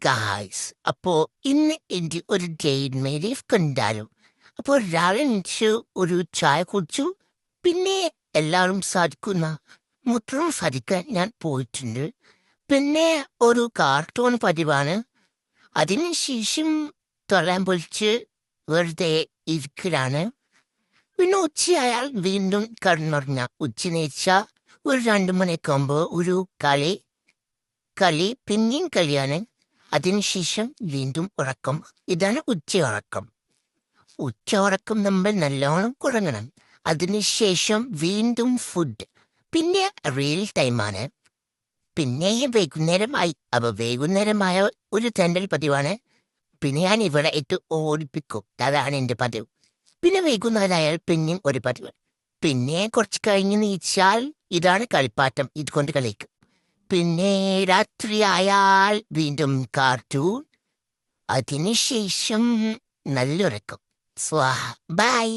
Guys അപ്പോ ഇന്ന് എൻ്റെ ഒരു ഡേ ഇൻ മൈ ലൈഫ് കണ്ടാലും അപ്പോൾ രാവിലെ എണീച്ച് ഒരു ചായ കുടിച്ചു. പിന്നെ എല്ലാവരും സാധിക്കുന്ന മൂത്രം സാധിക്കാൻ ഞാൻ പോയിട്ടുണ്ട്. പിന്നെ ഒരു കാർട്ടൂൺ പതിവാണ്. അതിനുശേഷം തൊഴാൻ പൊളിച്ച് വെറുതെ ഇരിക്കലാണ്. പിന്നെ ഉച്ചയായാൽ വീണ്ടും കടന്നുറങ്ങ. ഉച്ചനേച്ച ഒരു 2 മണിയൊക്കെ ആകുമ്പോൾ ഒരു കളി പിന്നെയും കളിയാണ്. അതിനുശേഷം വീണ്ടും ഉറക്കം. ഇതാണ് ഉച്ചയുറക്കം. ഉച്ചയുറക്കം നമ്മൾ നല്ലോണം കുറങ്ങണം. അതിനുശേഷം വീണ്ടും ഫുഡ്. പിന്നെ റിയൽ ടൈമാണ്. പിന്നെ വൈകുന്നേരമായി. അപ്പൊ വൈകുന്നേരമായ ഒരു തെണ്ടൽ പതിവാണ്. പിന്നെ ഞാൻ ഇവിടെ ഇട്ട് ഓടിപ്പിക്കും. അതാണ് എൻ്റെ പതിവ്. പിന്നെ വൈകുന്നേരമായാൽ പിന്നെയും ഒരു പതിവ്. പിന്നെ കുറച്ച് കഴിഞ്ഞ് നീച്ചാൽ ഇതാണ് കളിപ്പാട്ടം. ഇതുകൊണ്ട് കളിക്കും. പിന്നെ രാത്രിയായാൽ വീണ്ടും കാർട്ടൂൺ. അതിനുശേഷം നല്ലുറക്കം. സ്വാഹ. ബൈ.